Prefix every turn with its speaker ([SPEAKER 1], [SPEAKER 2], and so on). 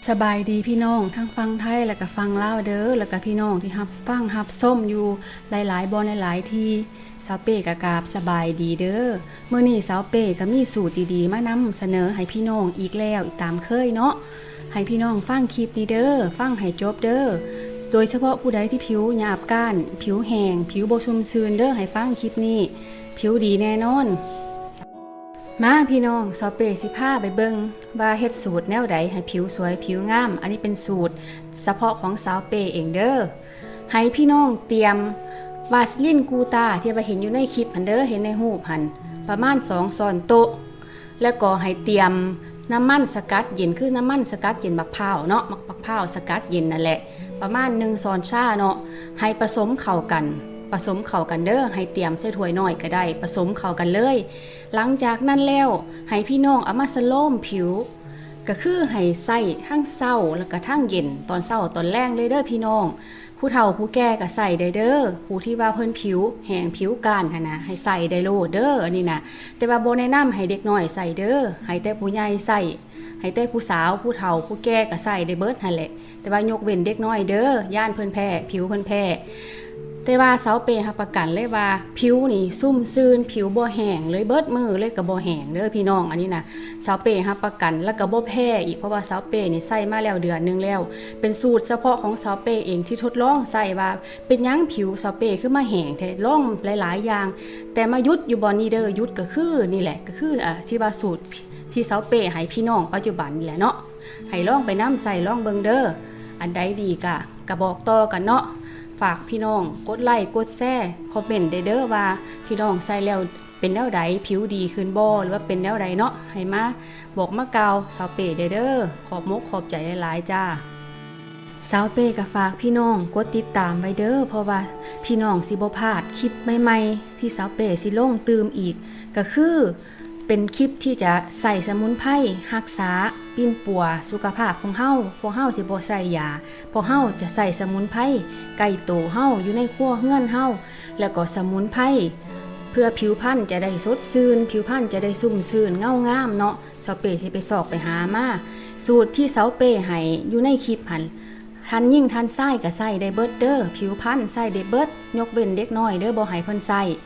[SPEAKER 1] สบายดีพี่น้องทั้งฟังไทยแล้วก็ฟังลาวเด้อแล้วก็พี่น้องที่รับส้มอยู่หลายๆบอนหลายๆที่สาวเป้กะกราบสบายดีเด้อเมื่อนี้สาวเป้ก็มีสูตรดีๆมานำเสนอให้พี่น้องอีกแล้วอีกตามเคยเนาะให้พี่น้องฟังคลิปนี้เด้อฟังให้จบเด้อโดยเฉพาะผู้ใดที่ผิวหยาบก้านผิวแห้งผิวบ่ชุ่มชื้นเด้อให้ฟังคลิปนี้ผิวดีแน่นอนมาพี่น้องสาวเป้สิพาไปเบิ่งว่าเฮ็ดสูตรแนวใดให้ผิวสวยผิวงามอันนี้เป็นสูตรเฉพาะของสาวเป้เองเด้อให้พี่น้องเตรียมวาสลินกูตาที่ว่าเห็นอยู่ในคลิปหันเด้อเห็นในรูปหันประมาณ2ช้อนโต๊ะแล้วก็ให้เตรียมน้ำมันสกัดเย็นคือน้ำมันสกัดเย็นบักพร้าวเนาะบักพร้าวสกัดเย็นนั่นแหละประมาณ1ช้อนชาเนาะให้ผสมเข้ากันเด้อให้เตรียมใส่ถ้วยน้อยก็ได้ผสมเข้ากันเลยหลังจากนั้นแล้วให้พี่น้องเอามาสโลมผิวก็คือให้ใส่ทั้งเช้าแล้วก็ทั้งเย็นตอนเช้าตอนแลงเลยเด้อพี่น้องผู้เฒ่าผู้แก่ก็ใส่ได้เด้อผู้ที่ว่าเพิ่นผิวแห้งผิวก้านหั่นนะให้ใส่ได้โลดเด้ออันนี้นะแต่ว่าบ่แนะนำให้เด็กน้อยใส่เด้อให้แต่ผู้ใหญ่ใส่ให้แต่ผู้สาวผู้เฒ่าผู้แก่ก็ใส่ได้เบิดหั่นแหละแต่ว่ายกเว้นเด็กน้อยเด้อย่านเพิ่นแพ้ผิวเพิ่นแพ้แต่ว่าสาวเป้รับประกันเลยว่าผิวนี่ซุ่มซื่นผิวบ่แห้งเลยเบิดมือเลยก็บ่แห้งเด้อพี่น้องอันนี้นะสาวเป้รับประกันแล้วก็บ่แพ้อีกเพราะว่าสาวเป้นี่ใส่มาแล้วเดือนนึงแล้วเป็นสูตรเฉพาะของสาวเป้เองที่ทดลองใส่ว่าเป็นหยังผิวสาวเป้คือมาแห้งแท้ลองหลายๆอย่างแต่มายุดอยู่บ่นี้เด้อยุดก็คือนี่แหละก็คือที่ว่าสูตรที่สาวเป้ให้พี่น้องปัจจุบันนี่แหละเนาะให้ลองไปนำใส่ลองเบิ่งเด้ออันใดดีก็บอกต่อกันเนาะฝากพี่น้องกดไลค์กดแชร์คอมเมนต์ได้เด้อว่าพี่น้องใส่แล้วเป็นแนวใดผิวดีขึ้นบ่หรือว่าเป็นแนวใดเนาะให้มาบอกมากล่าวสาวเป้ได้เด้อขอบมกขอบใจหลายๆจ้าสาวเป้ก็ฝากพี่น้องกดติดตามไว้เด้อเพราะว่าพี่น้องสิบ่พลาดคลิปใหม่ๆที่สาวเป้สิลงตื่มอีกก็คือเป็นคลิปที่จะใส่สมุนไพรรักษาปิ่นปัวสุขภาพของเฮาพวกเฮาสิบ่ใส่ยาพวกเฮาจะใส่สมุนไพรใกล้ตัวเฮาอยู่ในครัวเฮือนเฮาแล้วก็สมุนไพรเพื่อผิวพรรณจะได้สดชื่นผิวพรรณจะได้ชุ่มชื่นเงางามเนาะเสาเป้สิไปสอบไปหามาสูตรที่เสาเป้ให้อยู่ในคลิปหันทันยิ่งทันไส้ก็ใส่ได้เบิดเด้อผิวพรรณใส่ได้เบิดยกเว้นเด็กน้อยเด้อบ่ให้เพิ่นใส่